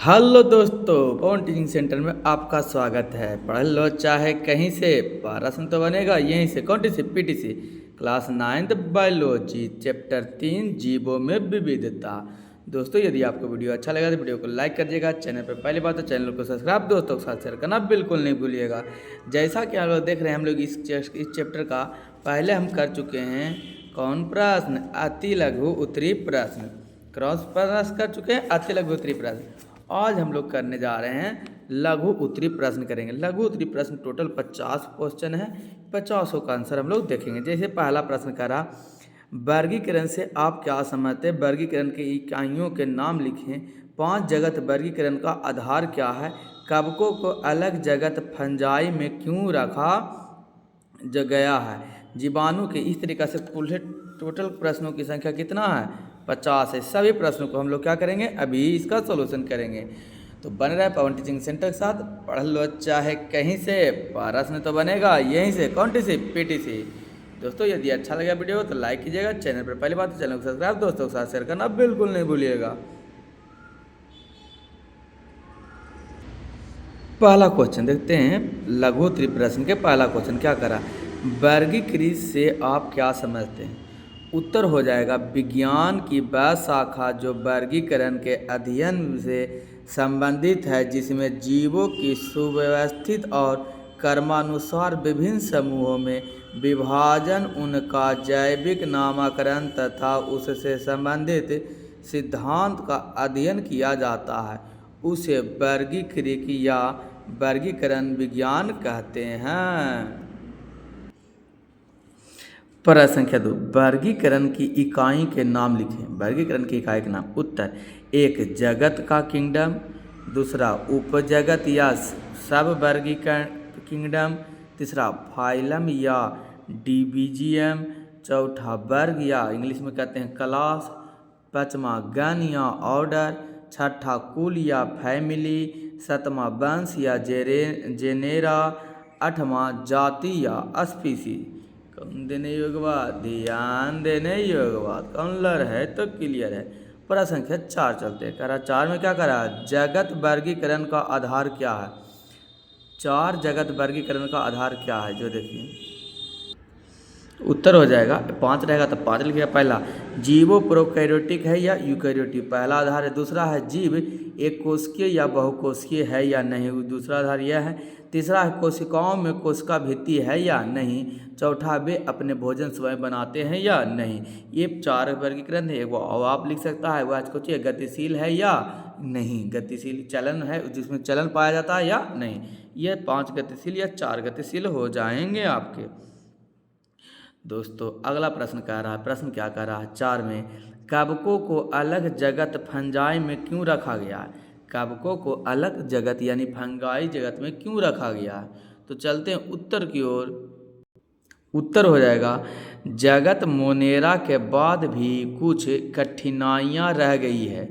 Hello दोस्तों, पवन teaching centre में आपका स्वागत है। पढ़ लो चाहे कहीं से, प्रश्न तो बनेगा यहीं से। कौन सी PTC class 9th biology chapter 3 जीवों में विविधता। दोस्तों यदि आपको वीडियो अच्छा लगा तो वीडियो को लाइक कर दिएगा। चैनल पर पहली बात तो चैनल को सब्सक्राइब दोस्तों के साथ शेयर करना बिल्कुल नहीं भूलिएगा। जैसा कि आप लोग देख रहे हैं, हम लोग इस चैप्टर का पहले हम कर चुके हैं। कौन प्रश्न? अति लघु उत्तरी प्रश्न। क्रॉस प्रश्न कर चुके हैं, अति लघु उत्तरी प्रश्न। आज हम लोग करने जा रहे हैं लघु उत्तरी प्रश्न करेंगे। लघु उत्तरी प्रश्न टोटल 50 क्वेश्चन है, 50 का आंसर हम लोग देखेंगे। जैसे पहला प्रश्न करा, वर्गीकरण से आप क्या समझते हैं? वर्गीकरण की इकाइयों के नाम लिखें। 5 जगत वर्गीकरण का आधार क्या है? कवकों को अलग जगत फंजाई में क्यों रखा गया है? जीवाणु के इस तरीक़ा से कुल टोटल प्रश्नों की संख्या कितना है? 50 है। सभी प्रश्नों को हम लोग क्या करेंगे, अभी इसका सोल्यूशन करेंगे। तो बन रहा है पवन टीचिंग सेंटर के साथ। पढ़ लो चाहे कहीं से, प्रश्न तो बनेगा यहीं से। कौन सी? पीटीसी। दोस्तों यदि अच्छा लगा वीडियो तो लाइक कीजिएगा। चैनल पर पहली बात तो चैनल को सब्सक्राइब दोस्तों के साथ शेयर करना बिल्कुल नहीं भूलिएगा। पहला क्वेश्चन देखते हैं, लघु उत्तरी प्रश्न के पहला क्वेश्चन क्या करा, वर्गीकृत से आप क्या समझते हैं? उत्तर हो जाएगा विज्ञान की वह शाखा जो वर्गीकरण के अध्ययन से संबंधित है, जिसमें जीवों की सुव्यवस्थित और कर्मानुसार विभिन्न समूहों में विभाजन, उनका जैविक नामकरण तथा उससे संबंधित सिद्धांत का अध्ययन किया जाता है, उसे वर्गीकृत या वर्गीकरण विज्ञान कहते हैं। प्रश्न संख्या 2, वर्गीकरण की इकाई के नाम लिखें। वर्गीकरण की इकाई के नाम। उत्तर, एक जगत का किंगडम, दूसरा उपजगत या सब वर्गीकरण किंगडम, तीसरा फाइलम या डिविजियम, चौथा वर्ग या इंग्लिश में कहते हैं क्लास, पाँचवा गण या ऑर्डर, छठा कुल या फैमिली, सातवां वंश या जेनेरा, आठवां जाति या स्पीसीज। कौन देने योग्य? ध्यान देने योग्य। कौन लर है तो क्लियर है। प्रश्न संख्या 4 चलते हैं। करा 4 में क्या करा, जगत वर्गीकरण का आधार क्या है? 4 जगत वर्गीकरण का आधार क्या है जो देखिए। उत्तर हो जाएगा 5 रहेगा तो 5 लिखिएगा। पहला, जीवो प्रोकैरियोटिक है या यूकैरियोटिक, पहला आधार है। दूसरा है जीव एक कोशिकीय या बहुकोशिकीय है या नहीं, दूसरा आधार यह है। तीसरा है कोशिकाओं में कोशिका भित्ति है या नहीं। चौथा, वे अपने भोजन स्वयं बनाते हैं या नहीं। ये 4 वर्गीकरण है। वो आप लिख सकता है, वह कुछ गतिशील है या नहीं, गतिशील चलन है जिसमें चलन पाया जाता है या नहीं। ये 5 गतिशील या 4 गतिशील हो जाएंगे आपके। दोस्तों अगला प्रश्न कह रहा है, प्रश्न क्या कह रहा है 4 में, कवकों को अलग जगत फंजाई में क्यों रखा गया है? कवकों को अलग जगत यानी फंगाई जगत में क्यों रखा गया है? तो चलते हैं उत्तर की ओर। उत्तर हो जाएगा, जगत मोनेरा के बाद भी कुछ कठिनाइयाँ रह गई है।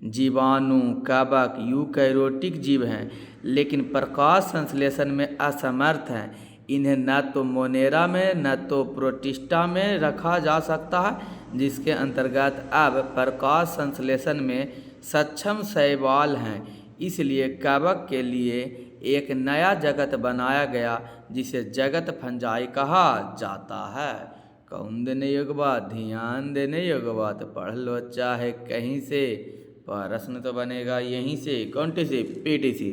जीवाणु, कवक यूकैरियोटिक जीव हैं, लेकिन प्रकाश संश्लेषण में असमर्थ हैं। इन्हें न तो मोनेरा में न तो प्रोटिस्टा में रखा जा सकता है, जिसके अंतर्गत अब प्रकाश संश्लेषण में सक्षम शैवाल हैं। इसलिए कवक के लिए एक नया जगत बनाया गया, जिसे जगत फंजाई कहा जाता है। कौन देने योग्य बात? ध्यान देने योग्य बात। पढ़ लो चाहे कहीं से, प्रश्न तो बनेगा यहीं से। कौन सी? पीटीसी।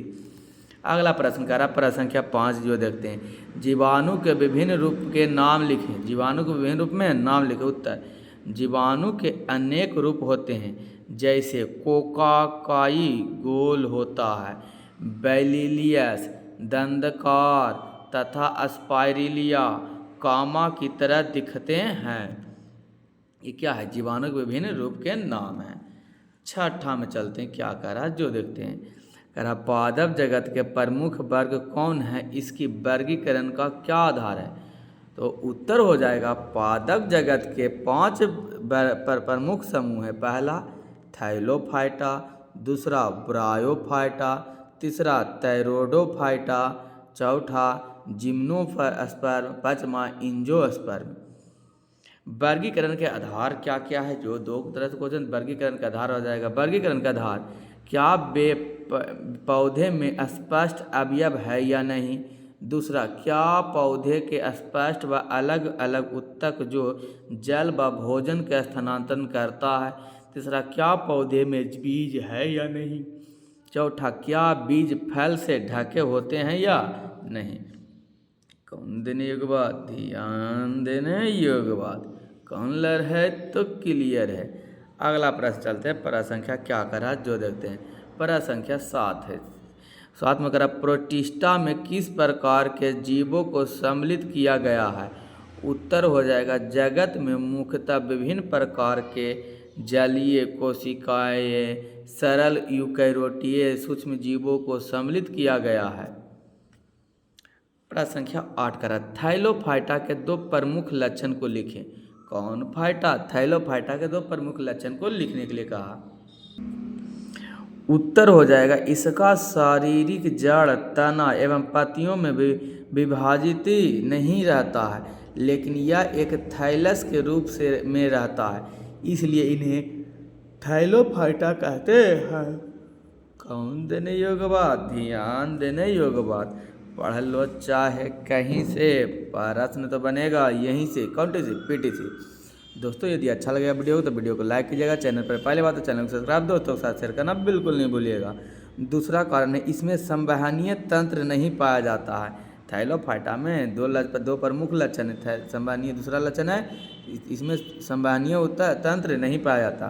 अगला प्रश्न करा, प्रश्न संख्या 5 जो देखते हैं, जीवाणु के विभिन्न रूप के नाम लिखें। जीवाणु के विभिन्न रूप में नाम लिखें। उत्तर, जीवाणु के अनेक रूप होते हैं, जैसे कोकाकाई गोल होता है, बैलिलियस दंडकार तथा स्पाइरिलिया कामा की तरह दिखते हैं। ये क्या है? जीवाणु के विभिन्न रूप के नाम हैं। छठा में चलते हैं, क्या कह रहा है जो देखते हैं। कह रहा पादप जगत के प्रमुख वर्ग कौन है? इसकी वर्गीकरण का क्या आधार है? तो उत्तर हो जाएगा, पादप जगत के 5 प्रमुख समूह है। पहला थैलोफाइटा, दूसरा ब्रायोफाइटा, तीसरा थैरोडोफाइटा, चौथा जिम्नोस्पर्म, पाँचवा एंजियोस्पर्म। वर्गीकरण के आधार क्या क्या है? जो 2 तरह से क्वेश्चन वर्गीकरण का आधार हो जाएगा। वर्गीकरण का आधार, क्या वे पौधे में स्पष्ट अवयव है या नहीं। दूसरा, क्या पौधे के स्पष्ट व अलग अलग ऊतक जो जल व भोजन का स्थानांतरण करता है। तीसरा, क्या पौधे में बीज है या नहीं। चौथा, क्या बीज फल से ढके होते हैं या नहीं। कौन देने योग्य बात, ध्यान देने योग्य बात। कौन लर है तो क्लियर है। अगला प्रश्न चलते हैं। प्रश्न संख्या क्या करा जो देखते हैं। प्रश्न संख्या 7 है। 7 में करा, प्रोटिस्टा में किस प्रकार के जीवों को सम्मिलित किया गया है। उत्तर हो जाएगा, जगत में मुख्यतः विभिन्न प्रकार के जलीय कोशिकाएं, सरल यूकैरियोटीय सूक्ष्म जीवों को सम्मिलित किया गया है। प्रश्न संख्या 8 करा, थैलोफाइटा के 2 प्रमुख लक्षण को लिखें। कौन फाइटा, थैलोफाइटा के 2 प्रमुख लक्षण को लिखने के लिए कहा। उत्तर हो जाएगा, इसका शारीरिक जड़, तना एवं पत्तियों में विभाजित नहीं रहता है, लेकिन यह एक थैलस के रूप में रहता है, इसलिए इन्हें थैलोफाइटा कहते हैं। कौन देने योग्य बात, ध्यान देने योग्य बात। पढ़ लो चाहे कहीं से, प्रश्न तो बनेगा यहीं से, कौन से पीटी से। दोस्तों यदि अच्छा लगेगा वीडियो तो वीडियो को लाइक कीजिएगा। चैनल पर पहले बात तो चैनल को सब्सक्राइब दोस्तों के साथ शेयर करना बिल्कुल नहीं भूलिएगा। दूसरा कारण है, इसमें संवहनीय तंत्र नहीं पाया जाता है। थैलोफाइटा में 2 प्रमुख लक्षण है, संवहनीय दूसरा लक्षण है, इसमें संवहनीय तंत्र नहीं पाया जाता।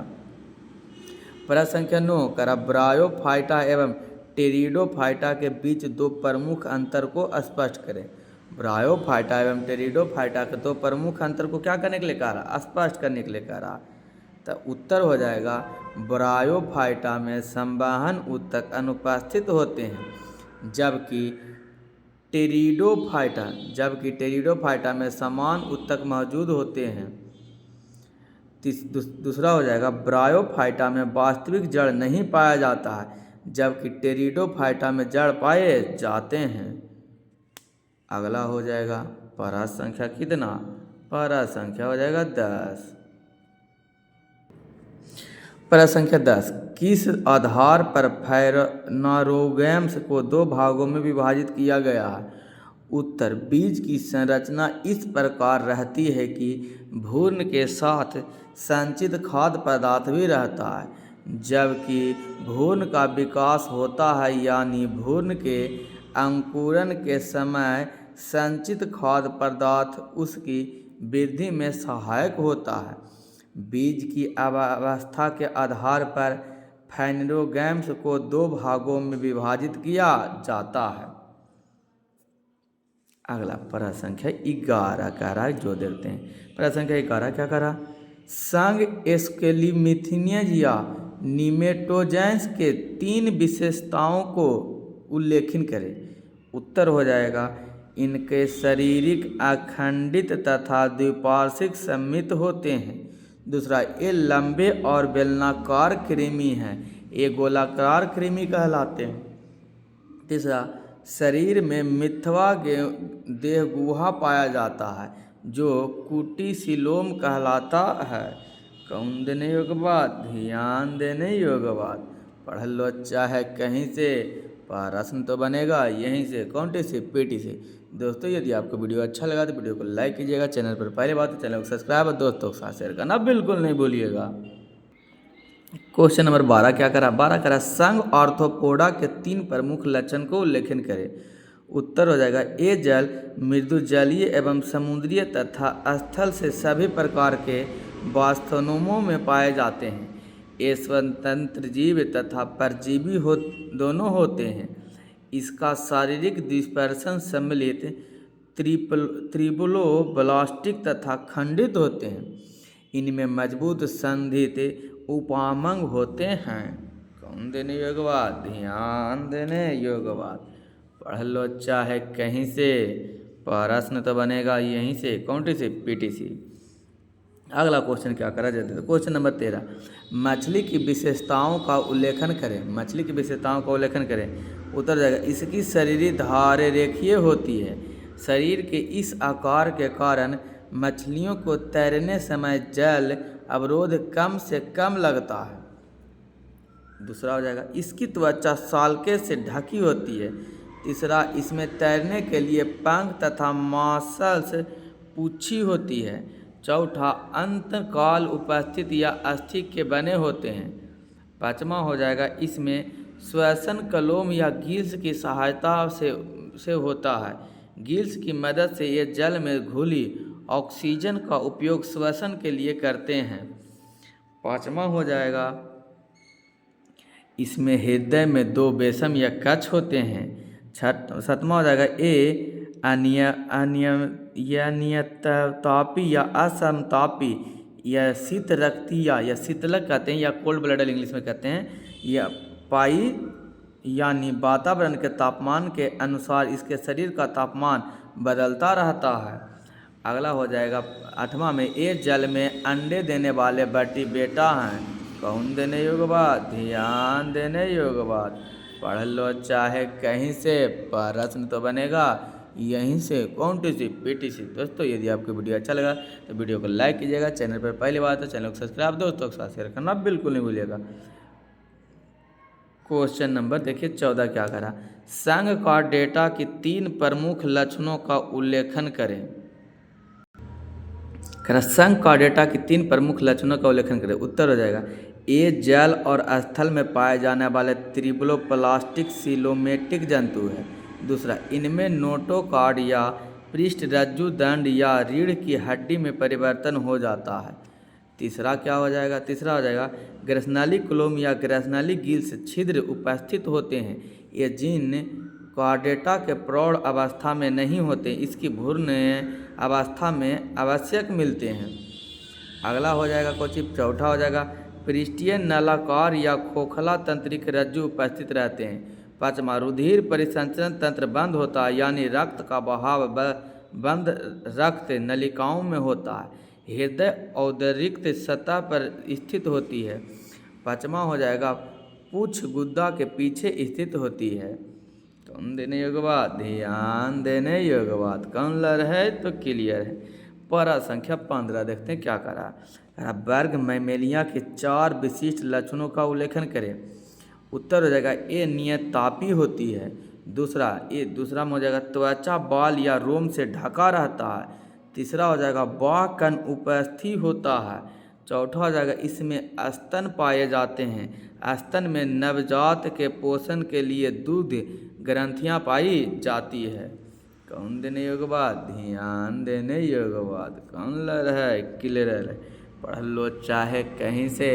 प्रश्न संख्या 9 करा, ब्रायोफाइटा एवं टेरिडोफाइटा के बीच 2 प्रमुख अंतर को स्पष्ट करें। ब्रायोफाइटा एवं टेरिडोफाइटा के 2 प्रमुख अंतर को क्या करने के लिए कह रहा, स्पष्ट करने के लिए कह रहा। तो उत्तर हो जाएगा, ब्रायोफाइटा में संवहन ऊतक अनुपस्थित होते हैं, जबकि टेरिडोफाइटा में समान ऊतक मौजूद होते हैं। दूसरा हो जाएगा, ब्रायोफाइटा में वास्तविक जड़ नहीं पाया जाता है, जबकि टेरिडोफाइटा में जड़ पाए जाते हैं। अगला हो जाएगा प्रश्न संख्या कितना, प्रश्न संख्या हो जाएगा 10। प्रश्न संख्या 10, किस आधार पर फाइनेरोगैम्स को 2 भागों में विभाजित किया गया है। उत्तर, बीज की संरचना इस प्रकार रहती है कि भ्रूण के साथ संचित खाद्य पदार्थ भी रहता है, जबकि भ्रूण का विकास होता है, यानी भ्रूण के अंकुरण के समय संचित खाद्य पदार्थ उसकी वृद्धि में सहायक होता है। बीज की अवस्था के आधार पर फाइनेरोगैम्स को 2 भागों में विभाजित किया जाता है। अगला प्रश्न संख्या 11 कह रहा है जो देखते हैं। प्रश्न संख्या 11 क्या कह रहा, संग एस्केलिमिथीनियज या निमेटोजेंस के 3 विशेषताओं को उल्लेखित करें। उत्तर हो जाएगा, इनके शारीरिक अखंडित तथा द्विपार्श्विक सममित होते हैं। दूसरा, ये लंबे और बेलनाकार कृमि हैं, ये गोलाकार कृमि कहलाते हैं। तीसरा, शरीर में मिथवा देहगुहा पाया जाता है, जो कुटिसिलोम कहलाता है। कौन देने योग्य बात, ध्यान देने योग्य बात। पढ़ लो चाहे कहीं से, प्रश्न तो बनेगा यहीं से, कौन से पीटी से। दोस्तों यदि आपको वीडियो अच्छा लगा तो वीडियो को लाइक कीजिएगा। चैनल पर पहले बात तो चैनल को सब्सक्राइब और दोस्तों के साथ शेयर करना बिल्कुल नहीं भूलिएगा। क्वेश्चन नंबर 12 क्या करा, 12 करा, संघ आर्थ्रोपोडा के 3 प्रमुख लक्षण को उल्लेखित करें। उत्तर हो जाएगा, ये जल मृदु जलीय एवं समुद्रीय तथा स्थल से सभी प्रकार के वास्तुनोमों में पाए जाते हैं। ये स्वतंत्र जीव तथा परजीवी दोनों होते हैं। इसका शारीरिक डिस्पर्सन सम्मिलित त्रिबुलोब्लास्टिक तथा खंडित होते हैं। इनमें मजबूत संधित उपांग होते हैं। कौन देने योग्य बात, ध्यान देने योग्य बात। पढ़ लो चाहे कहीं से, प्रश्न तो बनेगा यहीं से, कौन से पीटी से। अगला क्वेश्चन क्या करा जाता है, क्वेश्चन नंबर 13, मछली की विशेषताओं का उल्लेखन करें। मछली की विशेषताओं का उल्लेखन करें। उत्तर जाएगा, इसकी शरीर धारे रेखीय होती है। शरीर के इस आकार के कारण मछलियों को तैरने समय जल अवरोध कम से कम लगता है। दूसरा हो जाएगा इसकी त्वचा साल्के से ढकी होती है। तीसरा, इसमें तैरने के लिए पंख तथा मसल्स पूंछी होती है। चौथा, अंतकाल उपस्थित या अस्थि के बने होते हैं। पाँचवा हो जाएगा इसमें श्वसन कलोम या गिल्स की सहायता से होता है। गिल्स की मदद से ये जल में घुली ऑक्सीजन का उपयोग श्वसन के लिए करते हैं। पाँचवा हो जाएगा इसमें हृदय में 2 बेसम या कक्ष होते हैं। सातवां हो जाएगा अनियमिततापी या असमतापी या शीत रक्तिया या शीतलक कहते हैं या कोल्ड ब्लडेड इंग्लिश में कहते हैं। या पाई यानी वातावरण के तापमान के अनुसार इसके शरीर का तापमान बदलता रहता है। अगला हो जाएगा 8वां में ये जल में अंडे देने वाले वर्टिब्रेटा हैं। कौन देने योग्य बात, ध्यान देने योग्य बात। पढ़ लो चाहे कहीं से, प्रश्न तो बनेगा यहीं से, कौन-सी पीटीसी। दोस्तों यदि आपको वीडियो अच्छा लगा तो वीडियो को लाइक कीजिएगा। चैनल पर पहली बार तो चैनल को सब्सक्राइब दोस्तों के साथ शेयर करना बिल्कुल नहीं भूलिएगा। क्वेश्चन नंबर देखिए 14 क्या करा, संघ का डेटा की 3 प्रमुख लक्षणों का उल्लेखन करें। संघ का डेटा की 3 प्रमुख लक्षणों का उल्लेखन करें। उत्तर हो जाएगा ये जल और स्थल में पाए जाने वाले त्रिबलोप्लास्टिक सिलोमेटिक जंतु है। दूसरा, इनमें नोटोकॉर्ड या पृष्ठ रज्जु दंड या रीढ़ की हड्डी में परिवर्तन हो जाता है। तीसरा क्या हो जाएगा, तीसरा हो जाएगा ग्रसनाली क्लोम या ग्रसनाली गिल्स छिद्र उपस्थित होते हैं। ये जिन कॉर्डेटा के प्रौढ़ अवस्था में नहीं होते, इसकी भ्रूण अवस्था में आवश्यक मिलते हैं। अगला हो जाएगा क्वेश्चन चौथा हो जाएगा पृष्ठीय नलाकार या खोखला तंत्रिक रज्जु उपस्थित रहते हैं। पाँचवा, रुधिर परिसंचरण तंत्र बंद होता है यानी रक्त का बहाव बंद रक्त नलिकाओं में होता है। हृदय औदरिक्त सतह पर स्थित होती है। पाँचवा हो जाएगा पूछ गुद्दा के पीछे स्थित होती है। कौन देने योग्य बात, ध्यान देने योग्य बात। कौन लर है तो क्लियर है। पारा संख्या 15 देखते हैं क्या करा। वर्ग मैमेलिया के 4 विशिष्ट लक्षणों का उल्लेखन करें। उत्तर हो जाएगा ये नियतापी होती है। दूसरा में हो जाएगा त्वचा बाल या रोम से ढका रहता है। तीसरा हो जाएगा बाह्य कण उपस्थित होता है। चौथा हो जाएगा इसमें स्तन पाए जाते हैं। स्तन में नवजात के पोषण के लिए दूध ग्रंथियां पाई जाती है। कौन देने योग्य बात, ध्यान देने योग्य बात। कौन लड़ है क्लियर है। पढ़ लो चाहे कहीं से,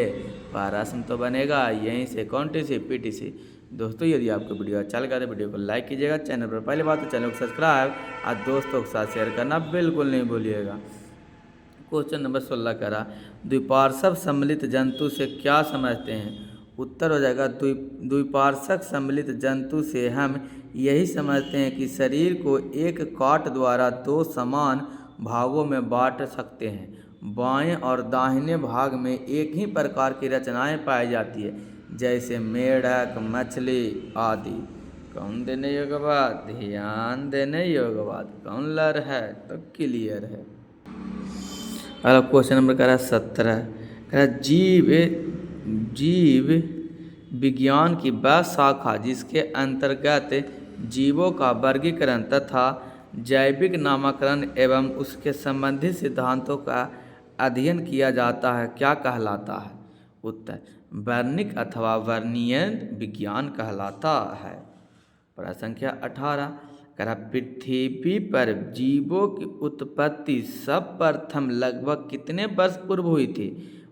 प्रश्न तो बनेगा यहीं से, कौन-सी पीटीसी। दोस्तों यदि आपको वीडियो अच्छा लगा तो वीडियो को लाइक कीजिएगा। चैनल पर पहली बात तो चैनल को सब्सक्राइब और दोस्तों के साथ शेयर करना बिल्कुल नहीं भूलिएगा। क्वेश्चन नंबर 16 करा, द्विपार्श्व सम्मिलित जंतु से क्या समझते हैं। उत्तर हो जाएगा द्विपार्श्व सम्मिलित जंतु से हम यही समझते हैं कि शरीर को एक काट द्वारा 2 समान भागों में बांट सकते हैं। बाएं और दाहिने भाग में एक ही प्रकार की रचनाएं पाई जाती है, जैसे मेढक, मछली आदि। कौन देने योग्य बात, ध्यान देने योग्य बात। कौन लर है तो क्लियर है। अगला क्वेश्चन नंबर कह रहा है 17, कह रहा जीव विज्ञान की वह शाखा जिसके अंतर्गत जीवों का वर्गीकरण तथा जैविक नामकरण एवं उसके संबंधित सिद्धांतों का अध्ययन किया जाता है क्या कहलाता है। उत्तर वर्णिक अथवा वर्णीय विज्ञान कहलाता है। प्रश्न संख्या 18 कह पृथ्वी पर जीवों की उत्पत्ति सर्वप्रथम लगभग कितने वर्ष पूर्व हुई थी।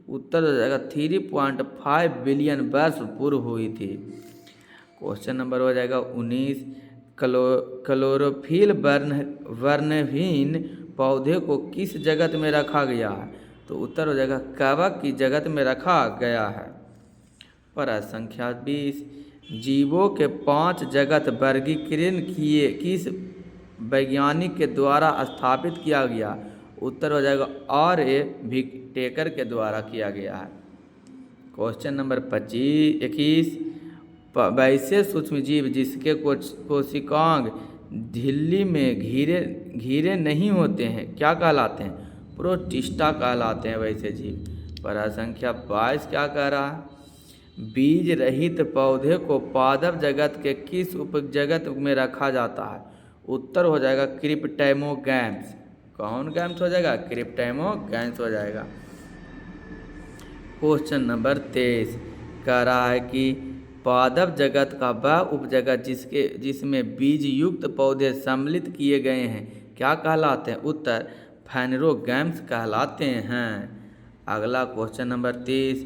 उत्तर हो जाएगा 3.5 बिलियन वर्ष पूर्व हुई थी। क्वेश्चन नंबर हो जाएगा 19 क्लोरोफिल वर्णहीन पौधे को किस जगत में रखा गया है। तो उत्तर हो जाएगा कवक की जगत में रखा गया है। प्रश्न संख्या 20 जीवों के 5 जगत वर्गीकरण किए किस वैज्ञानिक के द्वारा स्थापित किया गया। उत्तर हो जाएगा R.A. विटेकर के द्वारा किया गया है। क्वेश्चन नंबर 21 वैसे सूक्ष्म जीव जिसके कोशिकांग झिल्ली में घिरे नहीं होते हैं क्या कहलाते हैं। प्रोटिस्टा कहलाते हैं वैसे जीव। प्रश्न संख्या 22 क्या कह रहा है, बीज रहित पौधे को पादप जगत के किस उपजगत में रखा जाता है? उत्तर हो जाएगा क्रिप्टोगैम्स। कौन गैम्स हो जाएगा? क्रिप्टोगैम्स हो जाएगा। क्वेश्चन नंबर 23 कह रहा है कि पादप जगत का वह उपजगत जिसमें बीज युक्त पौधे सम्मिलित किए गए हैं क्या कहलाते हैं? उत्तर फेनरोगैम्स कहलाते हैं। अगला क्वेश्चन नंबर 30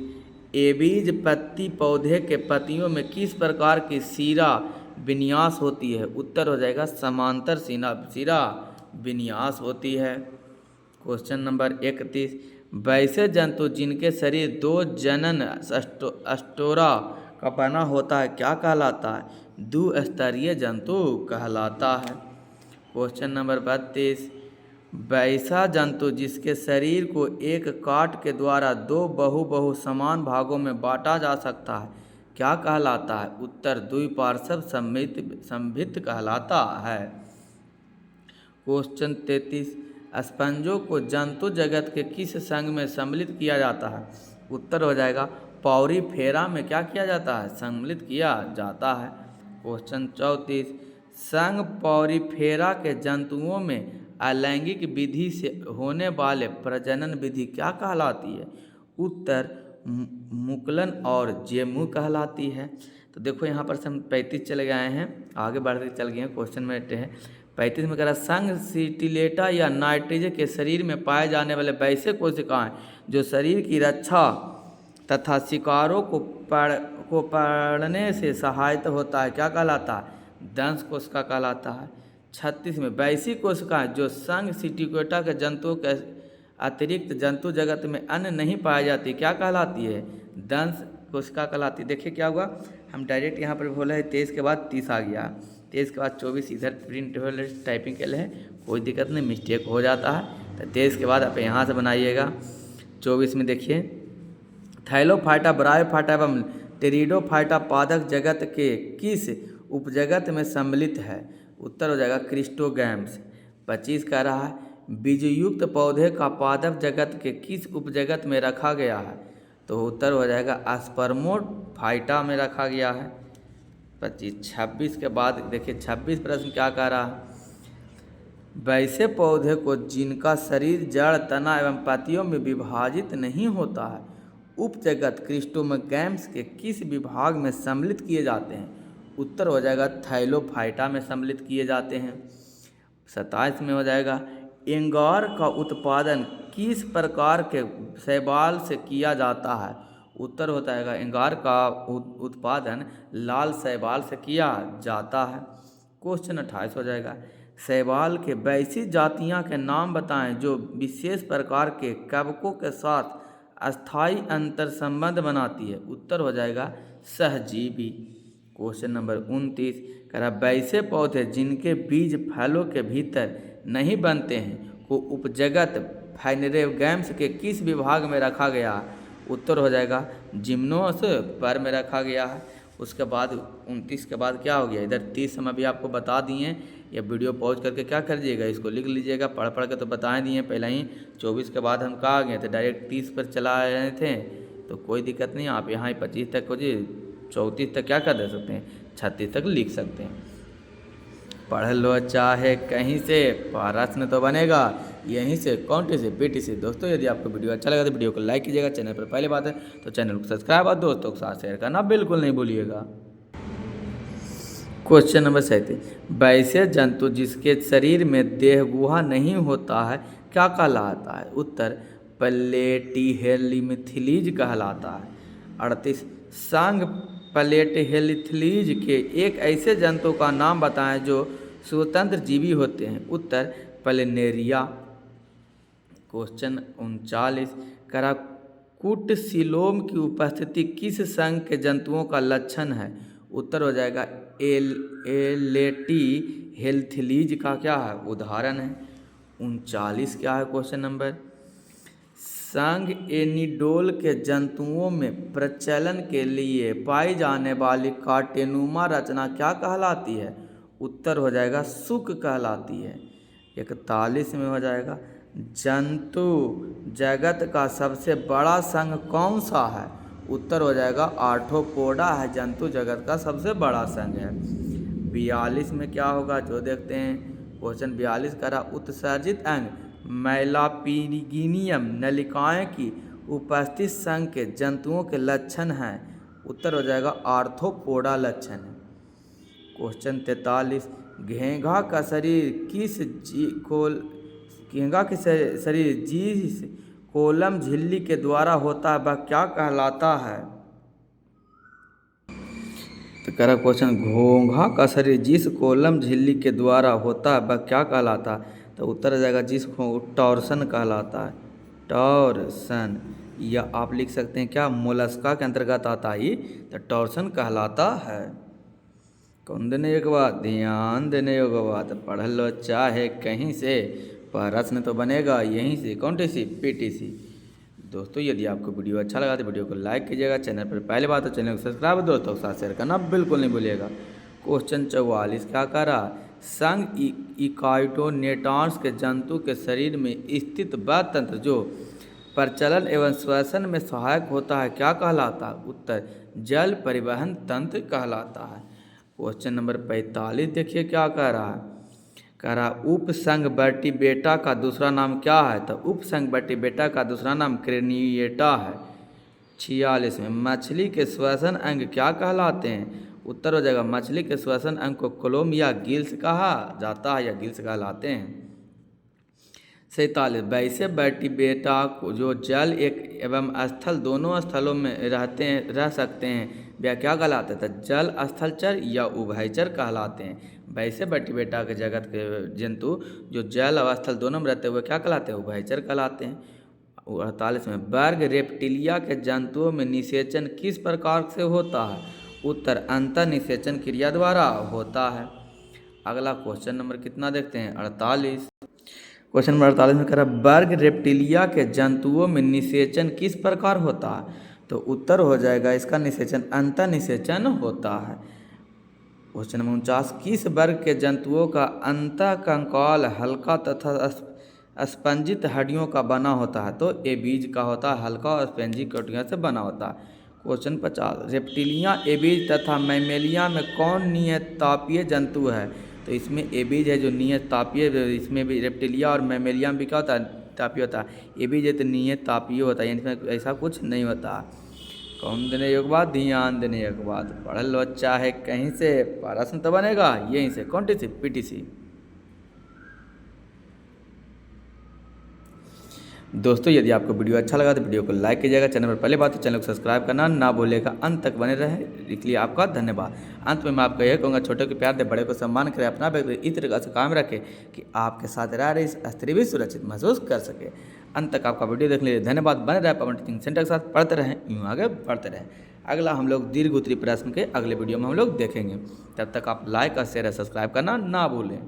एबीज पत्ती पौधे के पत्तियों में किस प्रकार की शिरा विन्यास होती है? उत्तर हो जाएगा समांतर शिरा विन्यास होती है। क्वेश्चन नंबर 31 वैसे जंतु जिनके शरीर दो जनन स्टोरा का बना होता है क्या कहलाता है? द्विस्तरीय जंतु कहलाता है। क्वेश्चन नंबर 32 वैसा जंतु जिसके शरीर को एक काट के द्वारा दो बहु समान भागों में बांटा जा सकता है क्या कहलाता है? उत्तर द्विपार्श्व संभित कहलाता है। क्वेश्चन 33 स्पंजों को जंतु जगत के किस संघ में सम्मिलित किया जाता है? उत्तर हो जाएगा पॉरीफेरा में क्या किया जाता है? सम्मिलित किया जाता है। क्वेश्चन 34 संघ पॉरीफेरा के जंतुओं में अलैंगिक विधि से होने वाले प्रजनन विधि क्या कहलाती है? उत्तर मुकुलन और जेमू कहलाती है। तो देखो यहाँ पर हम 35 चले गए हैं, आगे बढ़ते चल गए हैं। क्वेश्चन में है 35 में कह रहा संघ सिटिलेटा या नाइट्रोजन के शरीर में पाए जाने वाले वैसे कोशिकाएं जो शरीर की रक्षा तथा शिकारों को पकड़ने से सहायता होता है क्या कहलाता है? दंश कोशिका कहलाता है। 36 में वैसी कोशिकाएं जो संघ सिटिलेटा के जंतुओं के अतिरिक्त जंतु जगत में अन्य नहीं पाई जाती क्या कहलाती है? दंश कोशिका कहलाती। देखिए क्या हुआ, हम डायरेक्ट यहाँ पर बोला है 23 के बाद 30 आ गया, 23 के बाद 24 इधर प्रिंट टाइपिंग के लिए कोई दिक्कत नहीं, मिस्टेक हो जाता है। तो 23 के बाद आप यहाँ से बनाइएगा। 24 में देखिए थैलोफाइटा ब्रायोफाइटा एवं टेरिडोफाइटा पादप जगत के किस उपजगत में सम्मिलित है? उत्तर हो जाएगा क्रिप्टोगैम्स। 25 कह रहा है बीजयुक्त पौधे का पादप जगत के किस उपजगत में रखा गया है? तो उत्तर हो जाएगा स्पर्मोफाइटा में रखा गया है। 26 के बाद देखिए 26 प्रश्न क्या कह रहा है? वैसे पौधे को जिनका शरीर जड़ तना एवं पत्तियों में विभाजित नहीं होता है उपजगत क्रिप्टोगैम्स के किस विभाग में सम्मिलित किए जाते हैं? उत्तर हो जाएगा थैलोफाइटा में सम्मिलित किए जाते हैं। 27 में हो जाएगा एंगार का उत्पादन किस प्रकार के शैवाल से किया जाता है? उत्तर होता है एंगार का उत्पादन लाल शैवाल से किया जाता है। क्वेश्चन 28 हो जाएगा शैवाल के वैसी जातियां के नाम बताएं जो विशेष प्रकार के कवकों के साथ अस्थायी अंतर संबंध बनाती है। उत्तर हो जाएगा सहजीवी। क्वेश्चन नंबर 29 कह रहा वैसे पौधे जिनके बीज फलों के भीतर नहीं बनते हैं को उपजगत फेनरोगैम्स के किस विभाग में रखा गया? उत्तर हो जाएगा जिम्नोस्पर्म पर में रखा गया है। उसके बाद 29 के बाद क्या हो गया, इधर 30 हम अभी आपको बता दिए। ये वीडियो पॉज करके क्या कर लीजिएगा, इसको लिख लीजिएगा, पढ़ के तो बताए दिए पहले ही। 24 के बाद हम कहाँ गए थे, डायरेक्ट 30 पर चला रहे थे, तो कोई दिक्कत नहीं, आप यहाँ 25 तक हो जी, 34 तक क्या कर दे सकते हैं, 36 तक लिख सकते हैं। पढ़ लो चाहे कहीं से, प्रश्न तो बनेगा यहीं से, कौन से पीटी से। दोस्तों यदि आपको वीडियो अच्छा लगा तो वीडियो को लाइक कीजिएगा, चैनल पर पहले बात है तो चैनल को सब्सक्राइब और दोस्तों के साथ शेयर करना बिल्कुल नहीं भूलिएगा। क्वेश्चन नंबर 37 वैसे जंतु जिसके शरीर में देहगुहा नहीं होता है क्या कहलाता है? उत्तर प्लेटिहेल्मिथलीज कहलाता है। 38 संघ प्लेटिहेल्मिथलीज के एक ऐसे जंतु का नाम बताएं जो स्वतंत्र जीवी होते हैं। उत्तर प्लेनेरिया। क्वेश्चन 39 करा कुटसिलोम की उपस्थिति किस संघ के जंतुओं का लक्षण है? उत्तर हो जाएगा प्लेटिहेल्मिथलीज का क्या है, उदाहरण है। 39 क्या है क्वेश्चन नंबर, संघ एनिडोल के जंतुओं में प्रचलन के लिए पाई जाने वाली काटेनुमा रचना क्या कहलाती है? उत्तर हो जाएगा शुक कहलाती है। 41 में हो जाएगा जंतु जगत का सबसे बड़ा संघ कौन सा है? उत्तर हो जाएगा आर्थ्रोपोडा है जंतु जगत का सबसे बड़ा संघ है। 42 में क्या होगा जो देखते हैं। क्वेश्चन 42 कह रहा उत्सर्जित अंग मैलापिगिनियम नलिकाएं की उपस्थित संघ के जंतुओं के लक्षण हैं। उत्तर हो जाएगा आर्थ्रोपोडा लक्षण है। क्वेश्चन 43 घेंघा का शरीर जिस कोलम झिल्ली के द्वारा होता है वह क्या कहलाता है। तो कह रहा क्वेश्चन घोंघा का शरीर जिस कोलम झिल्ली के द्वारा होता है वह क्या कहलाता है। तो उत्तर आ जाएगा जिसको टॉर्सन कहलाता है, टॉर्सन। या आप लिख सकते हैं क्या मोलस्का के अंतर्गत आता ही तो टॉर्सन कहलाता है। कौन देने एक बात ध्यान देने योग्य बात पढ़ लो चाहे कहीं से, प्रश्न तो बनेगा यहीं से कौन सी पीटीसी। दोस्तों यदि आपको वीडियो अच्छा लगा तो वीडियो को लाइक कीजिएगा, चैनल पर पहले बात तो चैनल को सब्सक्राइब दोस्तों के साथ शेयर करना बिल्कुल नहीं भूलिएगा। क्वेश्चन 44 क्या कह रहा संघ इकाइटोनेटॉन्स के जंतु के शरीर में स्थित वह तंत्र जो प्रचलन एवं श्वसन में सहायक होता है क्या कहलाता है। उत्तर जल परिवहन तंत्र कहलाता है। क्वेश्चन नंबर 45 देखिए क्या कह रहा उपसंघ वर्टिब्रेटा का दूसरा नाम क्या है। तो उपसंघ वर्टिब्रेटा का दूसरा नाम क्रेनिएटा है। 46 में मछली के श्वसन अंग क्या कहलाते हैं। उत्तर हो जाएगा मछली के श्वसन अंग को कोलोम या गिल्स कहा जाता है या गिल्स कहलाते हैं। 47 वैसे वर्टिब्रेटा को जो जल एक एवं स्थल दोनों स्थलों में रह सकते हैं वह क्या कहलाते हैं। तो जल स्थलचर या उभयचर कहलाते हैं। वैसे वर्टिब्रेटा के जगत के जंतु जो जल और स्थल दोनों में रहते हुए क्या कहलाते हैं, उभयचर कहलाते हैं। 48 में वर्ग रेप्टिलिया के जंतुओं में निषेचन किस प्रकार से होता है। उत्तर अंतर निषेचन क्रिया द्वारा होता है। अगला क्वेश्चन नंबर कितना देखते हैं 48। क्वेश्चन नंबर 48 में कह रहा वर्ग रेप्टिलिया के जंतुओं में निषेचन किस प्रकार होता है। तो उत्तर हो जाएगा इसका निषेचन अंतर निषेचन होता है। क्वेश्चन नंबर 49 किस वर्ग के जंतुओं का अंतःकंकाल हल्का तथा स्पंजित हड्डियों का बना होता है। तो एबीज का होता है, हल्का और स्पंजी हड्डियों से बना होता है। क्वेश्चन 50 रेप्टिलिया एबीज तथा मैमेलिया में कौन नियततापीय जंतु है। तो इसमें एबीज है जो नियत तापीय, इसमें भी रेप्टिलिया और मैमेलिया में भी क्या होता है तापीय होता है। एबीज है तो नियत तापीय होता है, इसमें ऐसा कुछ नहीं होता। कौन देने योग्य बात ध्यान देने योग्य बात पढ़ लो चाहे कहीं से, प्रश्न तो बनेगा यहीं से कौन सी पीटीसी। दोस्तों यदि आपको वीडियो अच्छा लगा तो वीडियो को लाइक कीजिएगा, चैनल पर पहले बात तो चैनल को सब्सक्राइब करना ना भूलिएगा, अंत तक बने रहे इसलिए आपका धन्यवाद। अंत में मैं आपको यह कहूँगा छोटे को प्यार दे, बड़े को सम्मान करें, अपना व्यक्ति इस तरह से काम रखें कि आपके साथ रह रही स्त्री भी सुरक्षित महसूस कर सके। अंत तक आपका वीडियो देखने के लिए धन्यवाद। बने रहे पवन टीचिंग सेंटर के साथ, पढ़ते रहें यूँ आगे बढ़ते रहें। अगला हम लोग दीर्घ उत्तरीय प्रश्न के अगले वीडियो में हम लोग देखेंगे। तब तक आप लाइक और शेयर और सब्सक्राइब करना ना भूलें।